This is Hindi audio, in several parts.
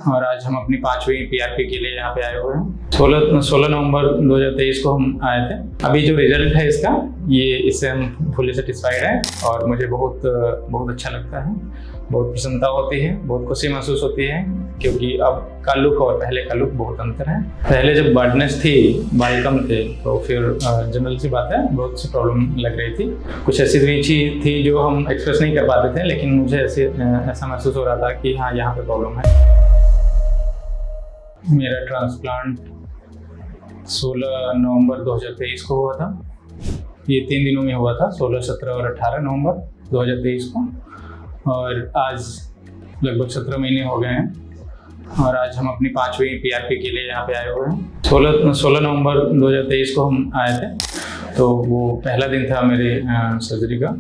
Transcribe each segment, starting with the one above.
और आज हम अपनी 5वीं पीआरपी के लिए यहाँ पे आए हुए हैं। 16 नवंबर 2023 को हम आए थे। अभी जो रिजल्ट है इससे हम फुली सेटिस्फाइड हैं और मुझे बहुत अच्छा लगता है, बहुत प्रसन्नता होती है, बहुत खुशी महसूस होती है, क्योंकि अब का लुक और पहले का लुक बहुत अंतर है। पहले जब बर्डनेस थी, बाल कम थे, तो फिर जनरल सी बात है, बहुत सी प्रॉब्लम लग रही थी। कुछ ऐसी चीज थी जो हम एक्सप्रेस नहीं कर पाते थे, लेकिन मुझे ऐसा महसूस हो रहा था कि हाँ, यहाँ पे प्रॉब्लम है। मेरा ट्रांसप्लांट 16 नवंबर 2023 को हुआ था। ये 3 दिनों में हुआ था, 16, 17 और 18 नवंबर 2023 को। और आज लगभग 17 महीने हो गए हैं और आज हम अपनी 5वीं पीआरपी के लिए यहाँ पे आए हुए हैं। 16 नवंबर 2023 को हम आए थे, तो वो पहला दिन था मेरी सर्जरी का।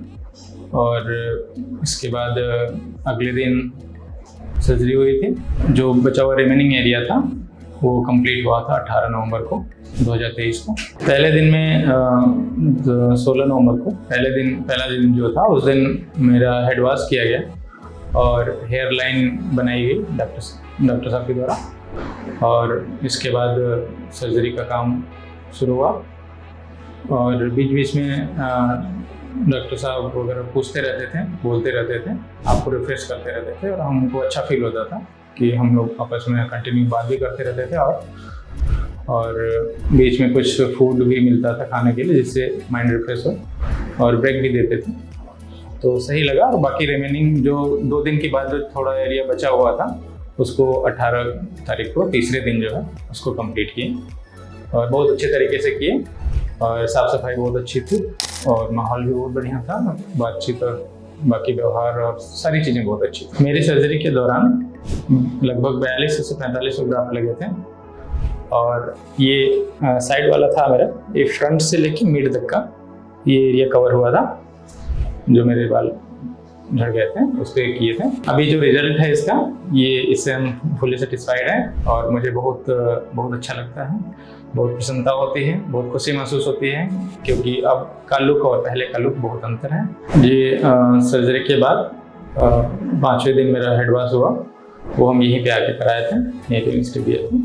और इसके बाद अगले दिन सर्जरी हुई थी। जो बचा हुआ रिमेनिंग एरिया था वो कंप्लीट हुआ था 18 नवंबर को 2023 को। पहले दिन में 16 नवंबर को पहला दिन जो था, उस दिन मेरा हेड वॉश किया गया और हेयर लाइन बनाई गई डॉक्टर साहब के द्वारा। और इसके बाद सर्जरी का काम शुरू हुआ और बीच बीच में डॉक्टर साहब वगैरह पूछते रहते थे, बोलते रहते थे, आपको रिफ्रेश करते रहते थे और हमको अच्छा फील होता था कि हम लोग आपस में कंटिन्यू बात भी करते रहते थे। और बीच में कुछ फूड भी मिलता था खाने के लिए, जिससे माइंड रिफ्रेश हो, और ब्रेक भी देते थे, तो सही लगा। और बाकी रिमेनिंग जो 2 दिन के बाद जो थोड़ा एरिया बचा हुआ था, उसको 18 तारीख को तीसरे दिन जो है उसको कंप्लीट किए और बहुत अच्छे तरीके से किए। और साफ़ सफाई बहुत अच्छी थी और माहौल भी बहुत बढ़िया था, बातचीत और बाकी व्यवहार और सारी चीज़ें बहुत अच्छी थी। मेरी सर्जरी के दौरान लगभग 42 से 45 ग्राफ लगे थे। और ये साइड वाला था मेरा, ये फ्रंट से लेके मिड तक का ये एरिया कवर हुआ था, जो मेरे बाल झड़ गए थे उस पर किए थे। अभी जो रिजल्ट है इससे हम फुली सेटिस्फाइड हैं और मुझे बहुत अच्छा लगता है, बहुत प्रसन्नता होती है, बहुत खुशी महसूस होती है, क्योंकि अब का लुक और पहले का लुक बहुत अंतर है। ये सर्जरी के बाद 5वें दिन मेरा हेड वॉश हुआ, वो हम यहीं पे आके कराए थे, यहीं पे इंस्टी दिए थे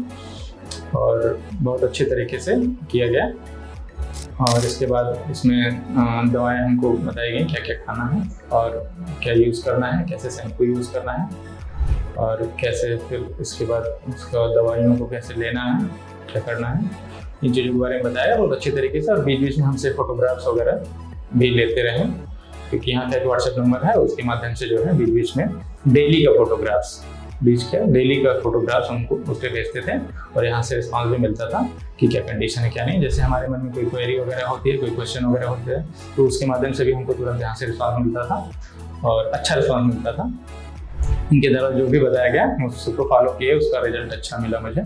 और बहुत अच्छे तरीके से किया गया। और इसके बाद इसमें दवाएं हमको बताई गई, क्या क्या खाना है और क्या यूज़ करना है, कैसे शैम्पू यूज़ करना है और कैसे फिर इसके बाद उसका दवाइयों को कैसे लेना है, क्या करना है, इन चीज़ों के बारे में बताया बहुत अच्छे तरीके से। और बीच बीच में हमसे फोटोग्राफ्स वगैरह भी लेते रहे, क्योंकि यहाँ का एक व्हाट्सएप नंबर है, उसके माध्यम से जो है बीच बीच में डेली का फोटोग्राफ्स हमको उस पर भेजते थे और यहाँ से रिस्पांस भी मिलता था कि क्या कंडीशन है क्या नहीं। जैसे हमारे मन में कोई क्वेरी वगैरह होती है, कोई क्वेश्चन वगैरह होते हैं, तो उसके माध्यम से भी हमको तुरंत यहाँ से रिस्पांस मिलता था और अच्छा रिस्पांस मिलता था। इनके द्वारा जो भी बताया गया मैं उसको फॉलो किए, उसका रिजल्ट अच्छा मिला मुझे।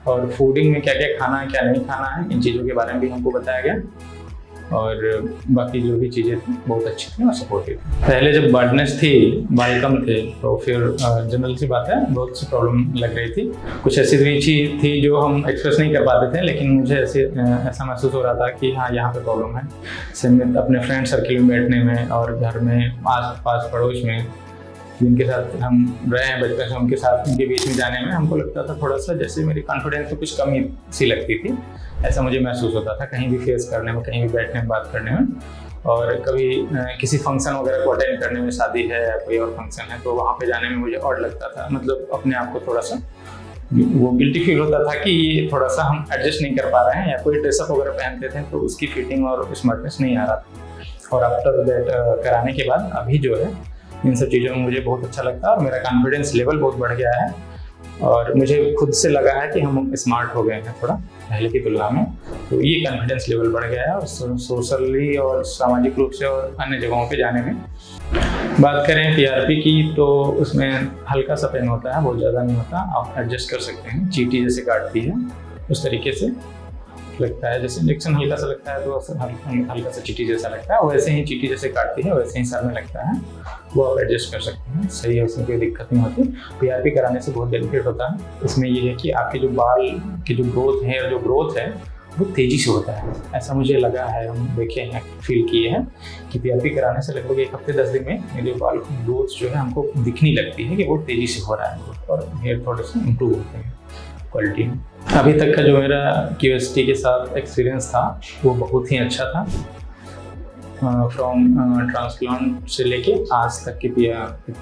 और फूडिंग में क्या क्या खाना है क्या नहीं खाना है, इन चीज़ों के बारे में भी हमको बताया गया और बाकी जो भी चीज़ें थी बहुत अच्छी थी और सपोर्टिव थी। पहले जब बर्डनेस थी, बाल कम थे, तो फिर जनरल सी बात है, बहुत सी प्रॉब्लम लग रही थी। कुछ ऐसी चीज थी जो हम एक्सप्रेस नहीं कर पाते थे, लेकिन मुझे ऐसा महसूस हो रहा था कि हाँ, यहाँ पे प्रॉब्लम है। अपने फ्रेंड सर्किल में बैठने में और घर में आस पास पड़ोस में जिनके साथ हम रहे हैं बचपन से, उनके साथ उनके बीच में जाने में हमको लगता था थोड़ा सा जैसे मेरी कॉन्फिडेंस में कुछ कमी सी लगती थी, ऐसा मुझे महसूस होता था कहीं भी फेस करने में, कहीं भी बैठने में, बात करने में। और कभी किसी फंक्शन वगैरह को अटेंड करने में, शादी है या कोई और फंक्शन है, तो वहाँ पे जाने में मुझे ऑड लगता था, मतलब अपने आप को थोड़ा सा वो गिल्टी फील होता था कि ये थोड़ा सा हम एडजस्ट नहीं कर पा रहे हैं, या कोई ड्रेसअप वगैरह पहनते थे तो उसकी फिटिंग और स्मार्टनेस नहीं आ रहा था। और आफ्टर दैट कराने के बाद अभी जो है इन सब चीज़ों में मुझे बहुत अच्छा लगता है और मेरा कॉन्फिडेंस लेवल बहुत बढ़ गया है और मुझे खुद से लगा है कि हम स्मार्ट हो गए हैं थोड़ा पहले की तुलना में। तो ये कॉन्फिडेंस लेवल बढ़ गया है और सोशली और सामाजिक रूप से और अन्य जगहों पे जाने में। बात करें पीआरपी की, तो उसमें हल्का सा पेन होता है, बहुत ज़्यादा नहीं होता, आप एडजस्ट कर सकते हैं। चींटी जैसे काटती है उस तरीके से लगता है, जैसे इंजेक्शन हल्का सा लगता है तो हल्का सा चींटी जैसा लगता है, वैसे ही चींटी जैसे काटती है वैसे ही सर में लगता है, वो आप एडजस्ट कर सकते हैं, सही है, उसमें कोई दिक्कत नहीं होती। पीआरपी कराने से बहुत बेनिफिट होता है। इसमें ये है कि आपके जो बाल की जो ग्रोथ है, वो तेज़ी से होता है। ऐसा मुझे लगा है, हम देखे हैं, फील किए हैं कि पीआरपी कराने से लगभग 1 हफ्ते 10 दिन में मेरे बाल की ग्रोथ जो है हमको दिखने लगती है कि वो तेज़ी से हो रहा है और हेयर थोड़े से इम्प्रूव होते हैं क्वालिटी में। अभी तक का जो मेरा क्यूएसटी के साथ एक्सपीरियंस था वो बहुत ही अच्छा था। फ्रॉम ट्रांसप्लांट से लेके आज तक की जो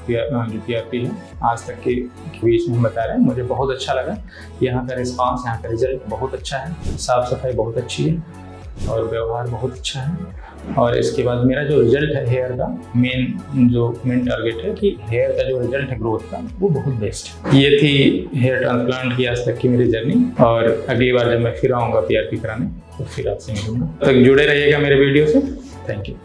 पीआरपी है, आज तक के बीच में बता रहे हैं, मुझे बहुत अच्छा लगा। यहाँ का रिस्पांस, यहाँ का रिजल्ट बहुत अच्छा है, साफ़ सफाई बहुत अच्छी है और व्यवहार बहुत अच्छा है। और इसके बाद मेरा जो रिजल्ट है हेयर का, मेन टारगेट है कि हेयर का जो रिजल्ट है ग्रोथ का वो बहुत बेस्ट है। ये थी हेयर ट्रांसप्लांट की आज तक की मेरी जर्नी, और अगली बार जब मैं फिर आऊँगा पीआरपी कराने तो फिर आपसे मिलूँगा। तब जुड़े रहिएगा मेरे वीडियो से। Thank you.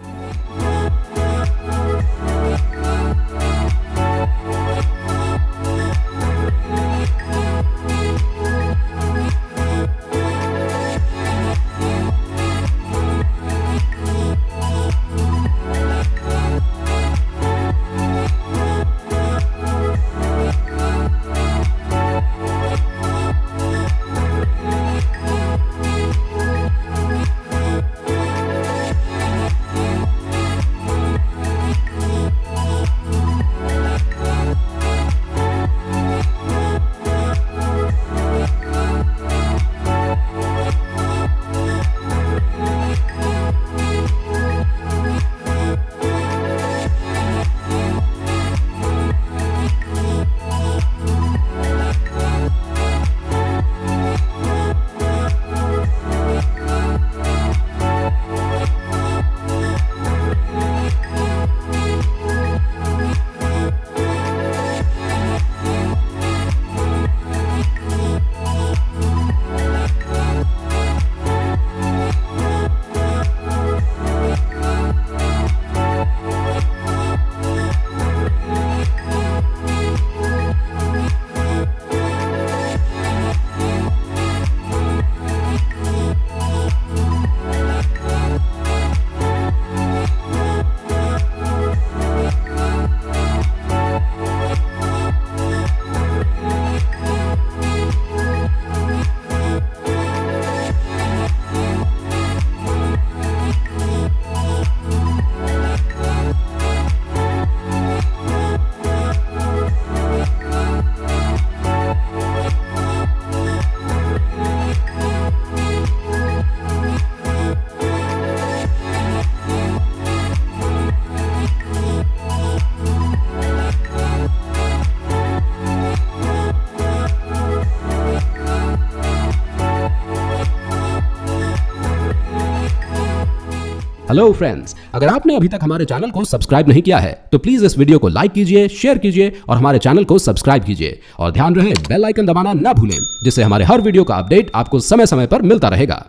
हेलो फ्रेंड्स, अगर आपने अभी तक हमारे चैनल को सब्सक्राइब नहीं किया है तो प्लीज इस वीडियो को लाइक कीजिए, शेयर कीजिए और हमारे चैनल को सब्सक्राइब कीजिए। और ध्यान रहे बेल आइकन दबाना ना भूलें, जिससे हमारे हर वीडियो का अपडेट आपको समय समय पर मिलता रहेगा।